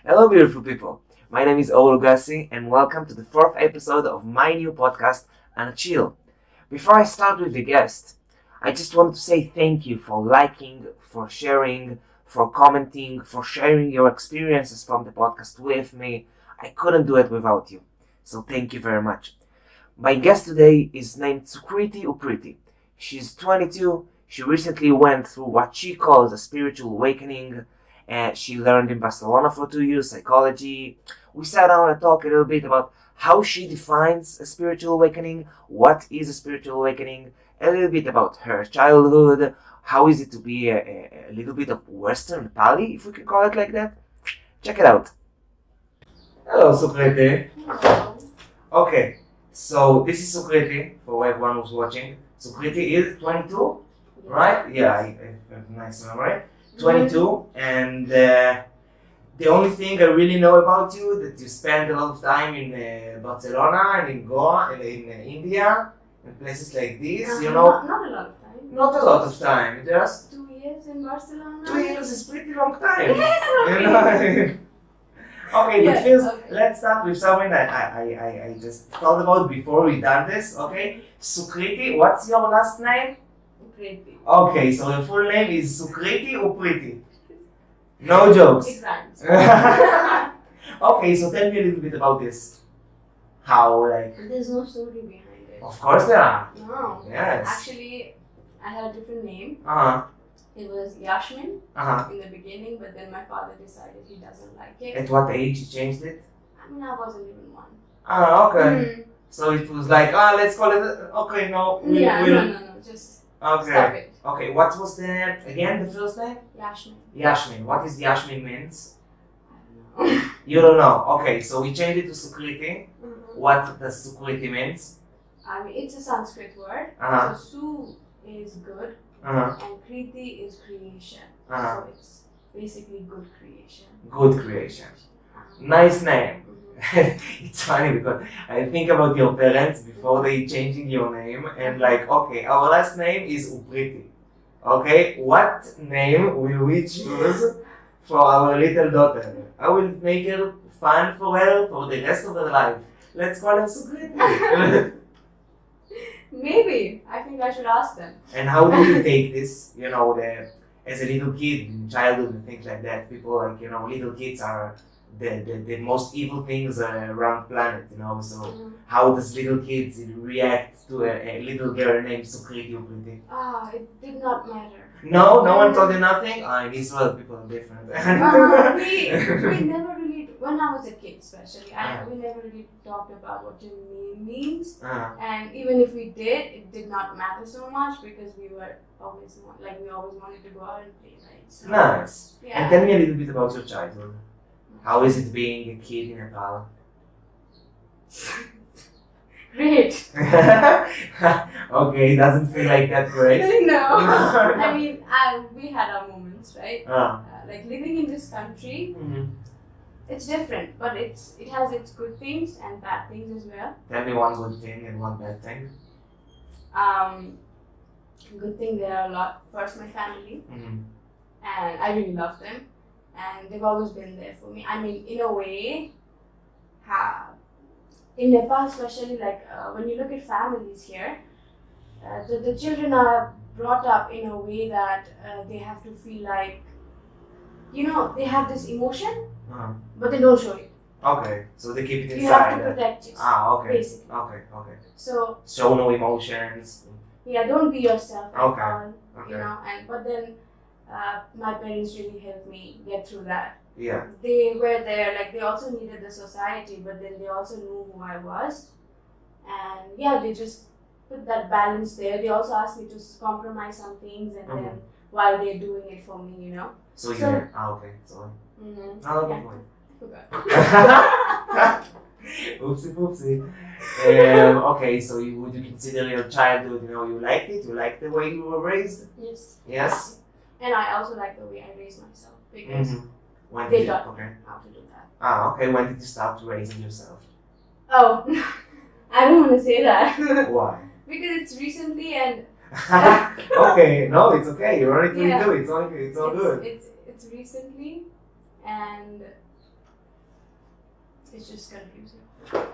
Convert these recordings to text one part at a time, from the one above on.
Hello, beautiful people. My name is Gassi, and welcome to the fourth episode of my new podcast, Anachill. Before I start with the guest, I just want to say thank you for liking, for sharing, for commenting, for sharing your experiences from the podcast with me. I couldn't do it without you. So thank you very much. My guest today is named Sukriti Uprety. She's 22. She recently went through what she calls a spiritual awakening. She learned in Barcelona for 2 years psychology. We sat down and talked a little bit about how she defines a spiritual awakening, what is a spiritual awakening, a little bit about her childhood, how is it to be a little bit of Western Nepali, if we can call it like that. Check it out. Hello, Sukriti. Okay, so this is Sukriti, for everyone who's watching. Sukriti is 22, right? Yeah, I have a nice memory. 22, and the only thing I really know about you that you spend a lot of time in Barcelona and in Goa and in India and places like this. Not a lot of time. Not a lot of time. Just 2 years in Barcelona. 2 years is pretty long time. Yes, Okay, yes, but first, okay. let's start with something that I just thought about before we done this. Okay, Sukriti, what's your last name? Uprety. Okay, so your full name is Sukriti Uprety. No jokes. It rhymes. Okay, so tell me a little bit about this. How, like... There's no story behind it. Of course there are. No. Yes. Actually, I had a different name. Uh-huh. It was Yashmin Uh-huh. in the beginning, but then my father decided he doesn't like it. At what age you changed it? I mean, I wasn't even one. Ah, okay. Mm. So it was like, let's call it... Okay, no. No. Just stop Okay. it. Okay, what was again, the first name? Yashmin. Yashmin. What is Yashmin means? I don't know. You don't know. Okay, so we changed it to Sukriti. Mhm. What does Sukriti means? I mean, it's a Sanskrit word. Uh-huh. So Su is good Uh-huh. and Kriti is creation. Uh-huh. So it's basically good creation. Good creation. Um, Nice name. mhm. It's funny because I think about your parents before they changing your name and like, okay, our last name is Uprety. Okay, what name will we choose for our little daughter? I will make her fun for her for the rest of her life. Let's call her Sukriti. Maybe. I think I should ask them. And how do you take this? As a little kid in childhood and things like that, people like, little kids are the most evil things around planet, so Mhm. how does little kids react to a little girl named Sukriti Uprety? It did not matter. No one told you nothing? In this world people are different. We never really, when I was a kid especially, we never really talked about what your name means. And even if we did, it did not matter so much because we were always, we always wanted to go out and play, right? So, Nice. yeah. And tell me a little bit about your childhood. How is it being a kid in Nepal? Great. Okay, doesn't feel like that great. No. I mean, we had our moments, right? Like living in this country, Mhm. it's different, but it has its good things and bad things as well. Tell me one good thing and one bad thing. Good thing there are a lot. First, my family, Mhm. and I really love them, and they've always been there for me. I mean, in a way, in Nepal especially, when you look at families here, the children are brought up in a way that they have to feel like, they have this emotion, Uh-huh. but they don't show it. Okay, so they keep it You have to inside. protect yourself, Okay. basically. Okay. So, Show no emotions. yeah, don't be yourself at Okay, all, okay. but then my parents really helped me get through that. Yeah. They were there, they also needed the society, but then they also knew who I was. And yeah, they just put that balance there. They also asked me to compromise some things, and then while they're doing it for me, So So- okay, sorry. Mm-hmm. No, Yeah. don't worry. I forgot. Oopsie. Okay, so would you consider your childhood, you liked it? You liked the way you were raised? Yes. Yes? And I also like the way I raise myself because Mhm. When they did you, taught okay. me how to do that. Okay, when did you start raising yourself? Oh, I don't want to say that Why? because it's recently and Okay, no, it's okay. You're only 22. Yeah. It's all good. It's recently, and it's just confusing.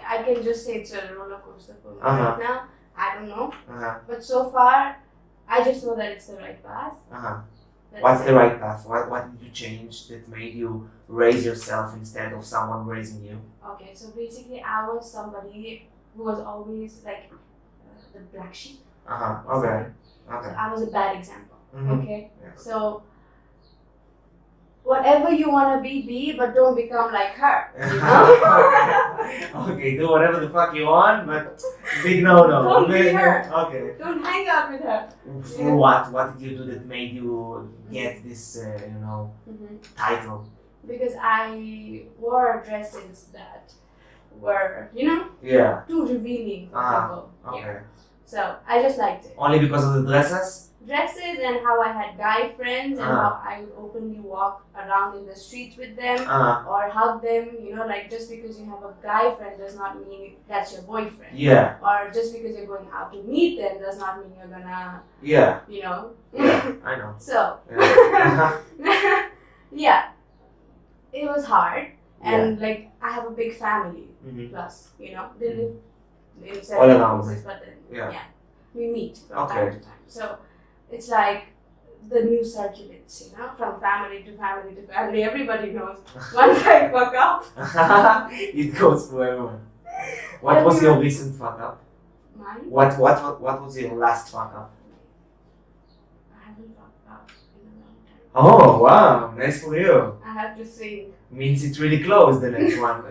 I can just say it's a roller coaster for me right now. I don't know. But so far, I just know that it's the right path. What's the right path? What did you change that made you raise yourself instead of someone raising you? Okay, so basically I was somebody who was always like the black sheep. Okay. So I was a bad example. Okay? Yeah. So whatever you want to be, but don't become like her. You know? Okay, do whatever the fuck you want, but big no. Don't be her. Okay. Don't hang out with her. For what? What did you do that made you get this, title? Because I wore dresses that were, too revealing for people. Okay. Yeah. So I just liked it. Only because of the dresses? Dresses and how I had guy friends and how I would openly walk around in the streets with them or hug them. Like just because you have a guy friend does not mean that's your boyfriend. Yeah. Or just because you're going out to meet them does not mean you're gonna. Yeah. Yeah, I know. So. Yeah. It was hard, and like I have a big family. Plus, they live in several houses, but then we meet from time to time. So it's like the news circulates, from family to family to family. Everybody knows once I fuck up, it goes for everyone. What was your recent fuck up? Mine? What was your last fuck up? I haven't fucked up in a long time. Oh wow, nice for you. I have to think. Means it's really close, the next one.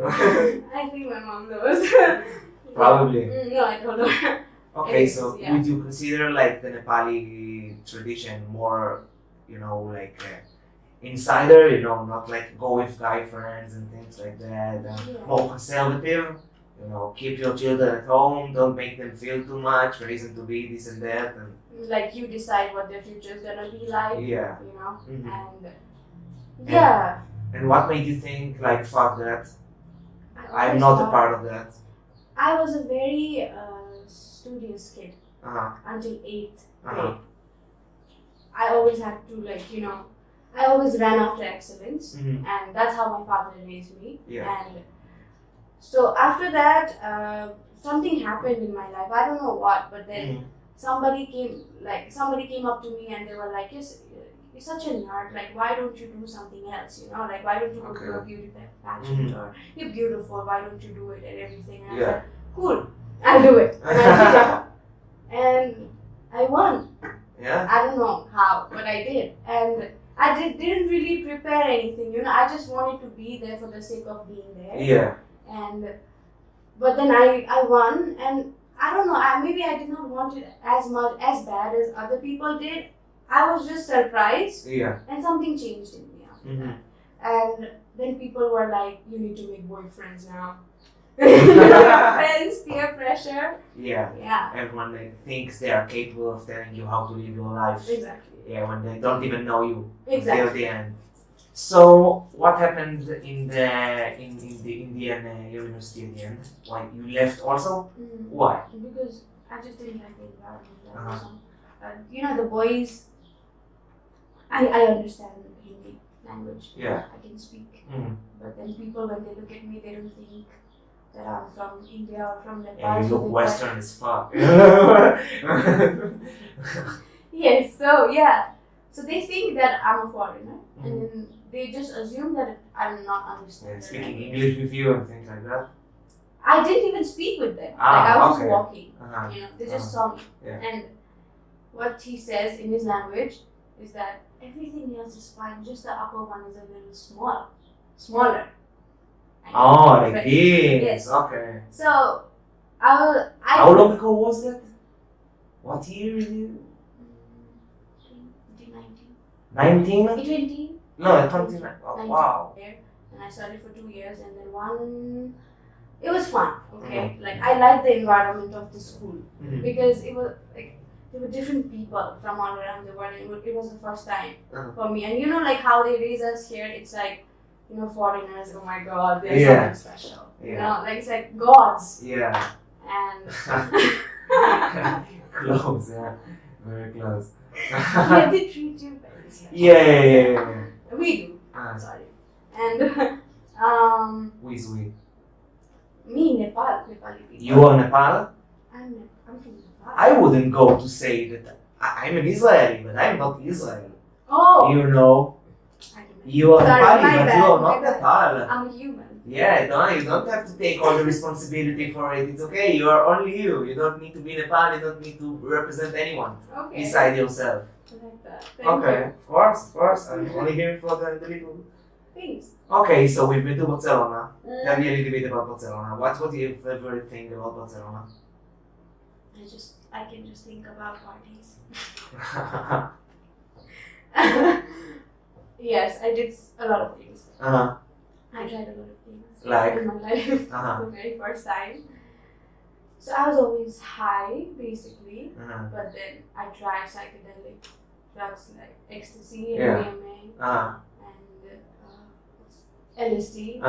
I think my mom knows. Probably. No, I told her. Okay, so would you consider like the Nepali tradition more, like insider, not like go with guy friends and things like that, and more conservative, keep your children at home, don't make them feel too much, raise them to be this and that, and like you decide what their future is gonna be like. Yeah. And yeah. And what made you think like fuck that? I'm not a part of that. I was a very studious kid until 8th grade. I always had to I always ran after excellence, and that's how my father raised me. Yeah. And so after that, something happened in my life. I don't know what, but then somebody came up to me and they were like, you're such a nerd, like why don't you do something else, like why don't you go to a beauty pageant or you're beautiful, why don't you do it and everything. And I was like, cool, I'll do it. And I did it. And I won. Yeah. I don't know how, but I did. And I didn't really prepare anything, I just wanted to be there for the sake of being there. Yeah. But then I won, and I don't know, maybe I did not want it as bad as other people did. I was just surprised, and something changed in me after that. And then people were like, you need to make boyfriends now. Friends, peer pressure. Yeah. Everyone thinks they are capable of telling you how to live your life. Exactly. Yeah, when they don't even know you until the end. So what happened in the Indian university at the end? Why you left also? Why? Because I just didn't like the environment. The boys. I understand Hindi language. Yeah. I can speak. But then people, when they look at me, they don't think that I'm from India or from Nepal. Yeah, you look Western as fuck. Yes, so they think that I'm a foreigner, and then they just assume that I'm not understanding. Speaking English with you and things like that. I didn't even speak with them. I was just walking. They just saw me. Yeah. And what he says in his language is that everything else is fine, just the upper one is a little smaller. Oh, like this. Yes. Okay. So, how long ago was that? What year is it? 19? 20? No, 29. Oh, wow. And I studied for 2 years, and then it was fun, okay? Like, I liked the environment of the school, because it was like, there were different people from all around the world, and it was the first time for me. And like how they raise us here, it's like, foreigners, oh my god, they're something special. Like it's like gods. Yeah. And close, very close. Yeah, they treat you very special. Yeah. We do. Sorry. And Who is we? Me, Nepali people. You are Nepal? I'm from Nepal. I wouldn't go to say that I'm an Israeli, but I'm not Israel. Oh! You know, you are Nepali, but you are not Nepal. I'm a human. Yeah, you don't have to take all the responsibility for it. It's okay, you are only you. You don't need to be Nepal, you don't need to represent anyone beside yourself. I like that. Okay, of course. I'm only here for the little. Thanks. Okay, so we've been to Barcelona. Tell me a little bit about Barcelona. What was your favorite thing about Barcelona? I can just think about parties. Yes, I did a lot of things. Uh-huh. I tried a lot of things Like? in my life the very first time. So I was always high, basically, but then I tried psychedelic drugs like ecstasy and MDMA and LSD,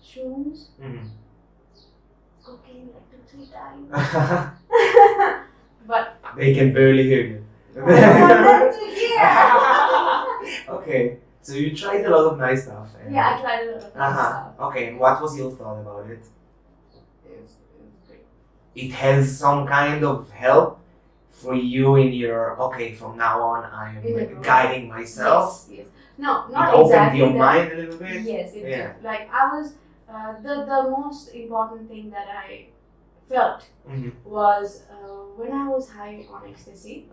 shrooms, cocaine like 2-3 times. But they can barely hear you. I want them to hear. Okay, so you tried a lot of nice stuff. Yeah, I tried a lot of nice stuff. Okay, and what was your thought about it? It was great. It has some kind of help for you in your, okay, from now on I'm guiding myself. Yes. No, not it exactly. Opened your mind a little bit? Yes, it did. Like I was, the most important thing that I felt was when I was high on ecstasy.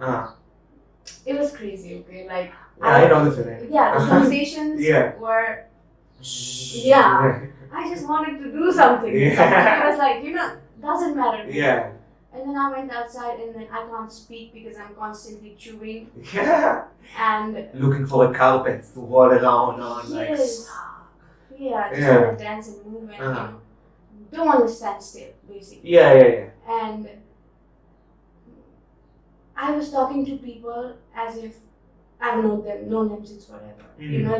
It was crazy, okay? Like I know the feeling. Yeah, the sensations were. Yeah, I just wanted to do something. I was like, doesn't matter. Yeah. And then I went outside, and then I can't speak because I'm constantly chewing. Yeah. And looking for a carpet to roll around on, like. Just want to dance and move and don't want to stand still, basically. Yeah. And I was talking to people as if I've known them since forever.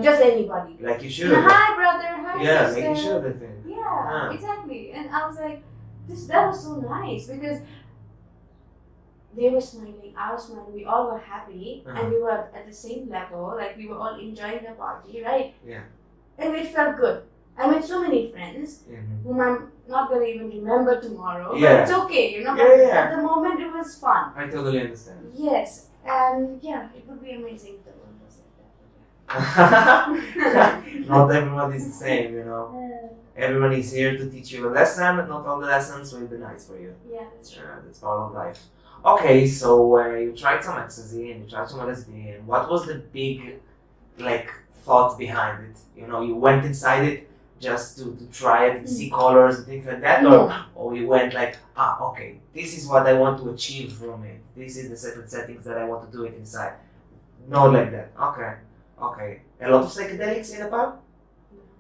Just anybody. Like you should. Hi, brother. Hi, sister. Like you should have been. Yeah, exactly. And I was like, that was so nice because they were smiling, I was smiling, we all were happy, and we were at the same level, like we were all enjoying the party, right? Yeah. And it felt good. I met so many friends whom I'm not going to even remember tomorrow, but it's okay, But at the moment it was fun. I totally understand. Yes, and it would be amazing if the world was like that. Not everyone is the same, Everyone is here to teach you a lesson, not all the lessons will be nice for you. Yeah, that's true. That's part of life. Okay, so you tried some ecstasy and you tried some LSD, and what was the big, thought behind it? You went inside it just to try it and see colors and things like that, or you went okay, this is what I want to achieve from it. This is the certain settings that I want to do it inside. Not like that. Okay. A lot of psychedelics in Nepal?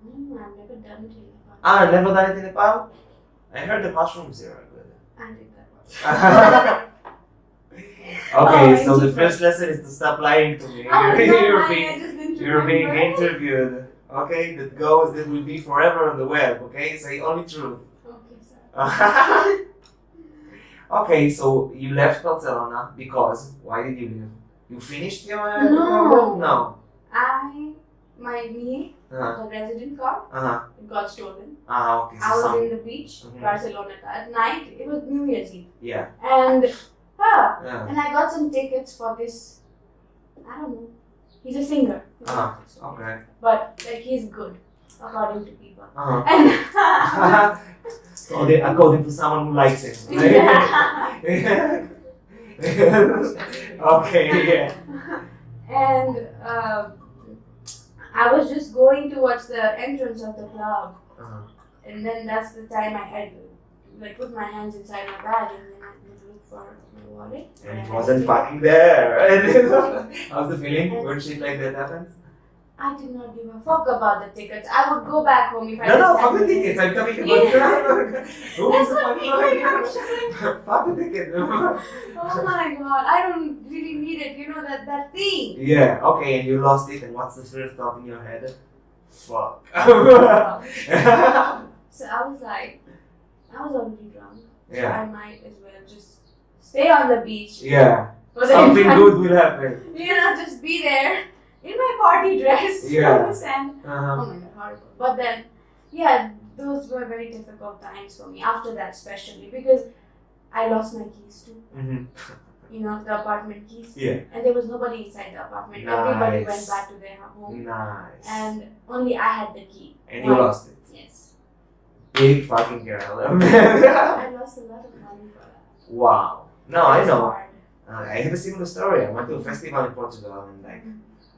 No, I've never done it in Nepal. Never done it in Nepal? I heard the mushrooms here are good. I did that one. Okay, so the first lesson is to stop lying to me. You're being interviewed. Okay, that will be forever on the web. Okay, say only truth. Okay, sir. Okay, so you left Barcelona because why did you leave? You finished your No. My knee, the resident card, it got stolen. Okay. So I was in the beach, Barcelona at night. It was New Year's Eve. Yeah. And and I got some tickets for this. I don't know. He's a singer. Okay. But he's good, according to people. And according to someone who likes him. Okay. Yeah. And I was just going towards the entrance of the club, and then that's the time I had put my hands inside my bag and then I look for my wallet. And it wasn't fucking there. How's the feeling when shit like that happens? I did not give a fuck about the tickets. I would go back home if I fuck the tickets. I'm talking about who gives a fuck? Fuck the ticket. Oh my god, I don't really need it. That thing. Yeah, okay, and you lost it, and what's the first thought in your head? Fuck. So I was already drunk. So Yeah. I might as well just stay on the beach. Yeah. Something good will happen. Just be there in my party dress. Yeah. And oh my god, horrible. But then yeah, those were very difficult times for me after that, especially because I lost my keys too. Mm-hmm. You know, the apartment keys. Yeah. And there was nobody inside the apartment. Nice. Everybody went back to their home. Nice. And only I had the key. And you lost it. Yes. Big fucking girl. I lost a lot of money for that. Wow. No, I know. Hard. I have a similar story. I went to a festival in Portugal and like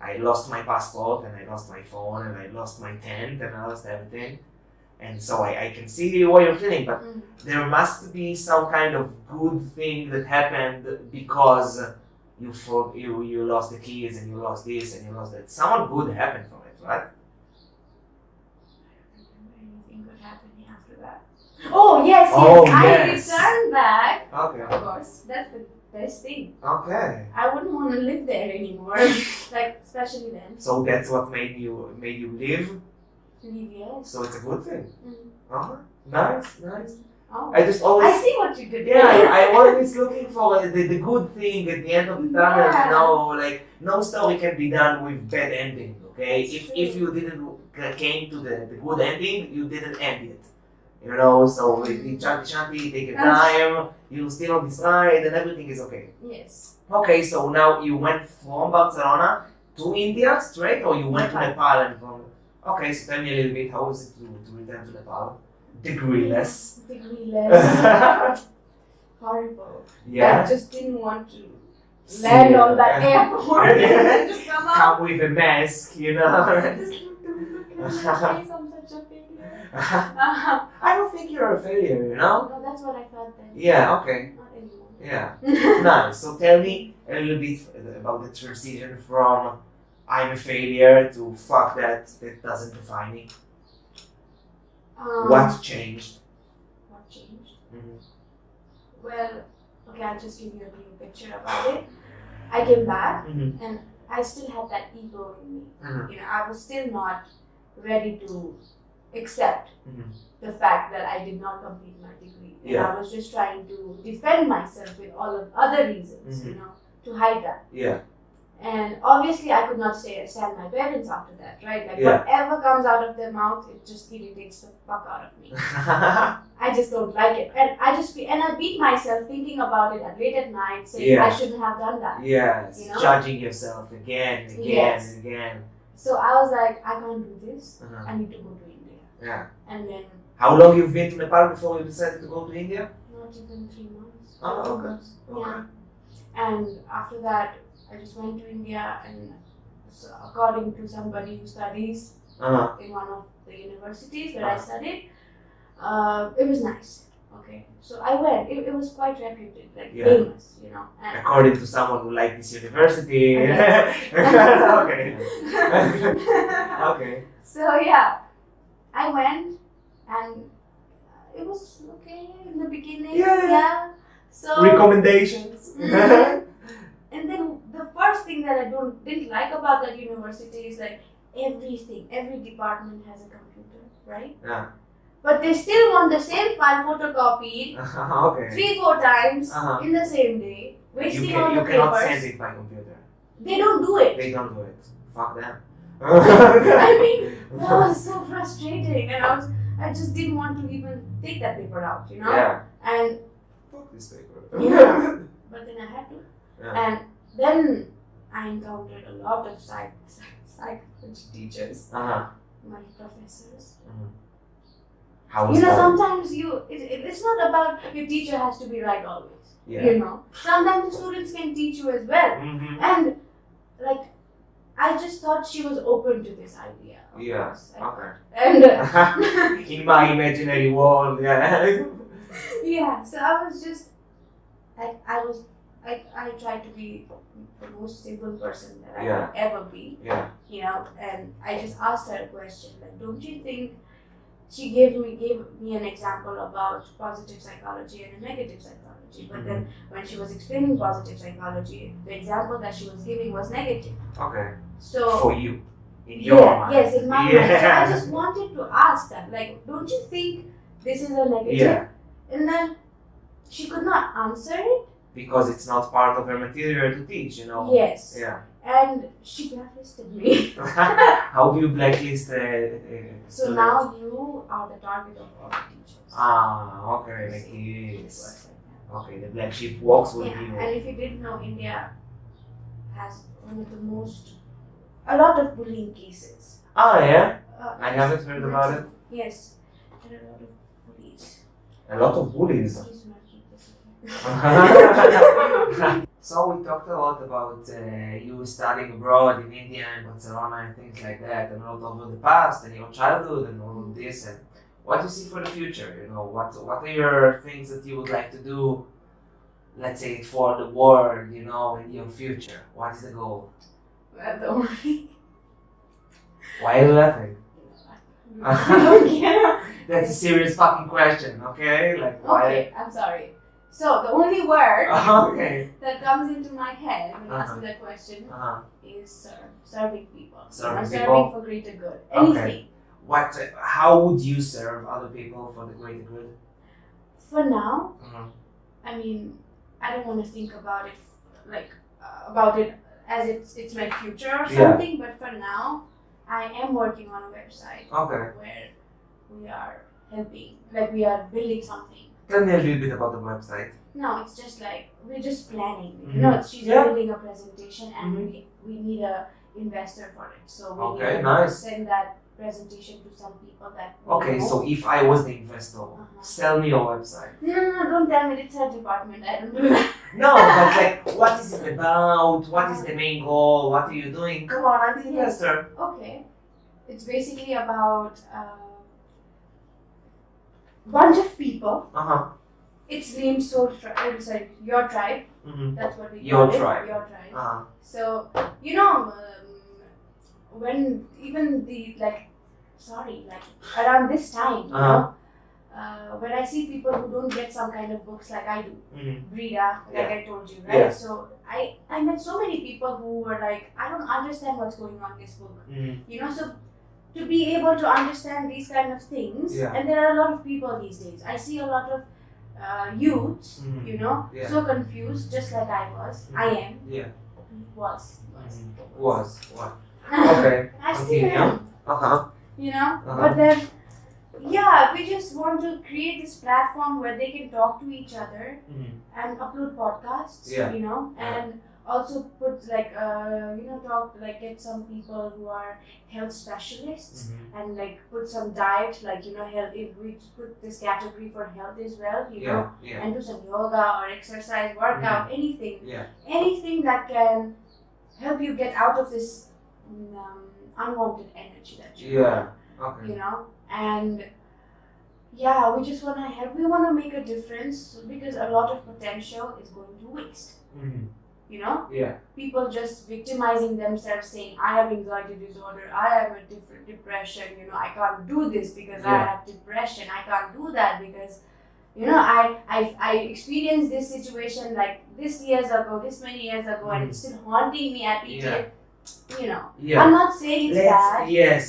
I lost my passport and I lost my phone and I lost my tent and I lost everything. And so I can see what you're feeling, but there must be some kind of good thing that happened because you lost the keys and you lost this and you lost that. Someone good happened from it, right? I don't remember anything good happening after that. Oh yes, Oh, I yes. returned back. Okay. Of course, that's the best thing. Okay. I wouldn't want to live there anymore, like especially then. So that's what made you live. Yes. So it's a good thing. Mm. Nice. Oh. I just always. I see what you did. Yeah, I always looking for the good thing at the end of the tunnel. Yeah. You know, like no story can be done with bad ending. Okay, That's if true. you didn't came to the good ending, you didn't end it. You know, so with the chanty, take your time. You still on this ride, and everything is okay. Yes. Okay, so now you went from Barcelona to India straight, or you went to Nepal and from. Okay, so tell me a little bit, how was it to return to Nepal? Degreeless. Horrible. Yeah. I just didn't want to land on that airport and just come out. Come with a mask, you know. Just look at my face, I'm such a failure. I don't think you're a failure, you know? No, that's what I thought then. Yeah, okay. Not anymore. Yeah. Nice. So tell me a little bit about the transition from I'm a failure to fuck that doesn't define me. What changed? What changed? Mm-hmm. Well, okay, I'll just give you a clear picture about it. I came back and I still had that ego in me. You know, I was still not ready to accept the fact that I did not complete my degree. And I was just trying to defend myself with all of other reasons, you know, to hide that. Yeah. And obviously I could not stand my parents after that, right? Like whatever comes out of their mouth, it just irritates the fuck out of me. I just don't like it. And I beat myself thinking about it late at night, saying I shouldn't have done that. Yes, you know? Judging yourself again. So I was like, I can't do this. I need to go to India. Yeah. And then... How long you've been to Nepal before you decided to go to India? Not even 3 months. Oh, okay. Yeah. And after that, I just went to India, and so according to somebody who studies in one of the universities that I studied, it was nice. Okay, so I went. It was quite reputed, like famous, you know. And according to someone who liked this university. Okay. Okay. So yeah, I went, and it was okay in the beginning. Yeah. So recommendations. And then the first thing that I didn't like about that university is like every department has a computer, right? Yeah. But they still want the same file photocopied 3-4 times in the same day, wasting all the papers. You cannot send it by computer. They don't do it. They don't do it. Fuck them. I mean, that was so frustrating, and I just didn't want to even take that paper out, you know? Yeah. And fuck this paper. But then I had to. Yeah. And then I encountered a lot of psychology teachers, my professors. How was you know, that? sometimes it's not about your teacher has to be right always. Yeah. You know, sometimes the students can teach you as well. And like, I just thought she was open to this idea. Yeah. Okay. And in my imaginary world, yeah. Yeah. So I was just I tried to be the most simple person that I could ever be. Yeah. You know, and I just asked her a question like, don't you think? She gave me an example about positive psychology and a negative psychology. But then when she was explaining positive psychology, the example that she was giving was negative. Okay. So for you, in your mind. Yes, in my mind. So I just wanted to ask that, like, don't you think this is a negative? Yeah. And then she could not answer it. Because it's not part of her material to teach, you know. Yes. Yeah. and she blacklisted me. How do you blacklist So now you are the target of all the teachers. Okay, like this. Okay, the black sheep walks with you. And if you didn't know, India has one of the a lot of bullying cases. Yeah? I haven't heard about it. Yes, there are a lot of bullies. A lot of bullies? Please do not keep this. So we talked a lot about you studying abroad in India and Barcelona and things like that, and a lot of the past and your childhood and all of this, and what do you see for the future? You know, what are your things that you would like to do, let's say, for the world, you know, in your future? What is the goal? The only... Why are you laughing? Yeah. That's a serious fucking question, okay? Like, why? Okay, I'm sorry. So the only word okay. that comes into my head when you ask me that question is serving people. Serving for greater good. Anything. Okay. How would you serve other people for the greater good? For now, I mean, I don't want to think about it as it's my future or something. But for now, I am working on a website where we are helping, like we are building something. Tell me a little bit about the website. No, it's just like we're just planning. You know, she's building a presentation, and we need a investor for it. So we need to send that presentation to some people that. So if I was the investor, sell me your website. No, don't tell me it's her department. I don't do that. No, but like, what is it about? What is the main goal? What are you doing? Come on, I'm the investor. Okay, it's basically about bunch of people. It's named Your Tribe. That's what we call Your it. Tribe. Your Tribe. So you know, when even around this time, you know, when I see people who don't get some kind of books like I do, Brida, like I told you, right? Yeah. So I met so many people who were like, I don't understand what's going on in this book, you know. So to be able to understand these kind of things, and there are a lot of people these days. I see a lot of youths, you know, so confused, just like I was. I am. Yeah. Was. What? Okay. I still am. You know, but then, we just want to create this platform where they can talk to each other and upload podcasts, you know, and also put get some people who are health specialists and like put some diet, like, you know, health, if we put this category for health as well, you know, and do some yoga or exercise, workout, anything that can help you get out of this unwanted energy that you have, you know, and we just want to help. We want to make a difference because a lot of potential is going to waste. You know? People just victimizing themselves, saying, I have anxiety disorder, I have a different depression, you know, I can't do this because I have depression, I can't do that because, you know, I experienced this situation like this many years ago, and it's still haunting me at PTA. You know, I'm not saying it's bad. Yes.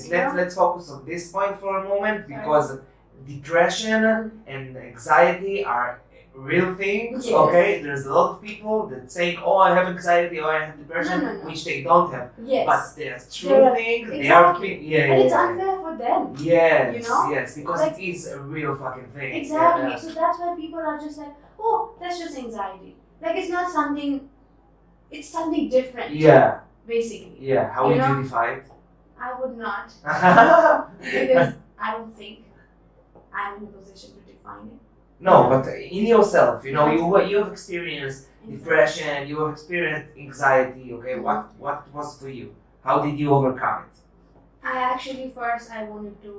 Let's focus on this point for a moment, because depression and anxiety are real things, okay? There's a lot of people that say, oh, I have anxiety or I have depression, which they don't have. But there's true things, they are and it's unfair for them. Yes, you know? Yes, because like, it is a real fucking thing. Exactly. So that's why people are just like, oh, that's just anxiety. Like, it's not something, it's something different. Yeah. Basically. Yeah. How would you define it? I would not. Because I don't think I'm in a position to define it. No, but in yourself, you know, you have experienced depression, you have experienced anxiety, okay? What was for you? How did you overcome it? First I wanted to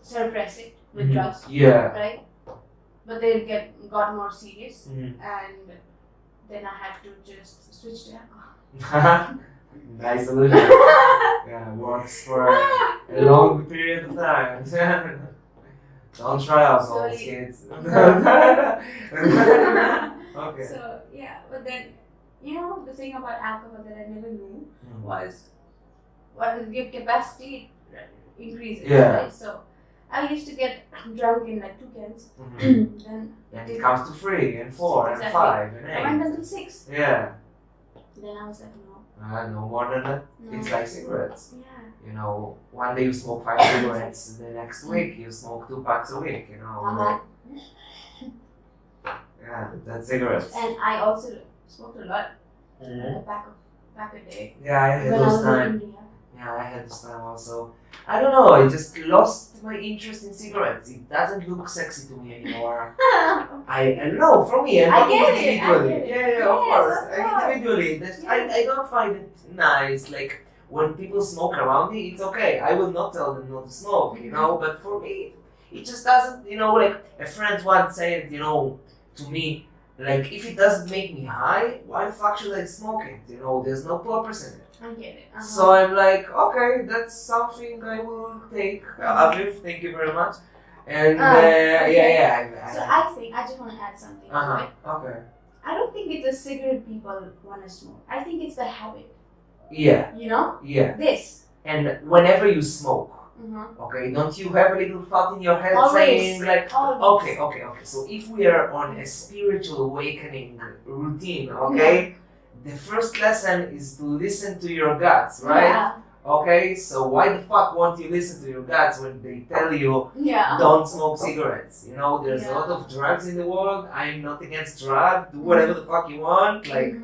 suppress it with drugs. Right? But then it got more serious, and then I had to just switch to alcohol. Nice solution. Works for a long period of time. Don't try alcohol, kids. Okay. So but then, you know, the thing about alcohol that I never knew was your capacity increases, right? So I used to get drunk in like 2 cans. Then it comes to 3 and 4 and 5 and 8. I went until 6. Then I was like, no. No more than that. No. It's like cigarettes. Yeah. You know, one day you smoke 5 cigarettes, the next week you smoke 2 packs a week. You know. Uh-huh. Yeah, that's cigarettes. And I also smoked a lot. Mhm. Back a day. Yeah, I had When I those was in times. India. Yeah, I had this time also. I don't know, I just lost my interest in cigarettes. It doesn't look sexy to me anymore. I know, for me, I'm I talking get it, individually. I get it. Yeah, Yes, of course. of course. Individually. I don't find it nice. Like, when people smoke around me, it's okay. I will not tell them not to smoke, you know? But for me, it just doesn't, you know, like, a friend once said, you know, to me, like, if it doesn't make me high, why the fuck should I smoke it? You know, there's no purpose in it. I get it. Uh-huh. So I'm like, okay, that's something I will take. Aviv, thank you very much. And okay. yeah. So I think I just want to add something. Right? Okay. I don't think it's a cigarette people want to smoke. I think it's the habit. Yeah. You know? Yeah. This. And whenever you smoke, Mm-hmm. okay, don't you have a little thought in your head Always. saying like, Always. okay. So if we are on a spiritual awakening routine, okay, the first lesson is to listen to your guts, right? Yeah. Okay, so why the fuck won't you listen to your guts when they tell you Yeah. don't smoke cigarettes? You know, there's a lot of drugs in the world. I'm not against drugs. Do whatever the fuck you want. Like,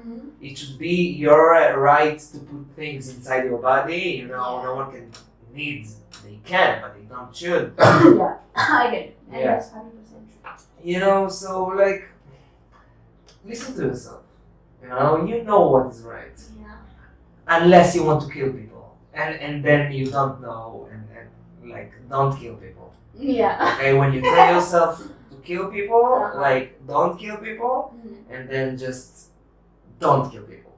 it should be your right to put things inside your body. You know, no one can need. They can, but they don't should. Yeah, I get it. And Yeah. that's 100% true. You know, so like, listen to yourself. You know what is right. Yeah. Unless you want to kill people. And then you don't know and like, don't kill people. Yeah. Okay, when you tell yourself to kill people, Uh-huh. like, don't kill people, and then just don't kill people.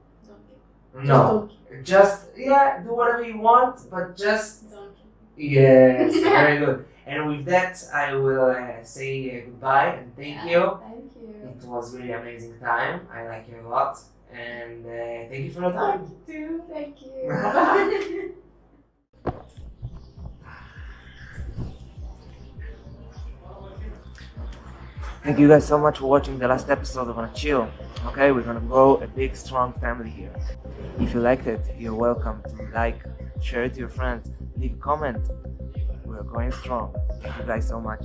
Don't No. kill. Just, do whatever you want, but just, Don't kill. yes, very good. And with that, I will say goodbye and thank you. Thank you. It was really amazing time. I like you a lot. And thank you for your time. Thank you. Thank you guys so much for watching the last episode of Anachill. Okay, we're gonna grow a big, strong family here. If you liked it, you're welcome to like, share it to your friends, leave a comment. We're going strong. Thank you guys so much.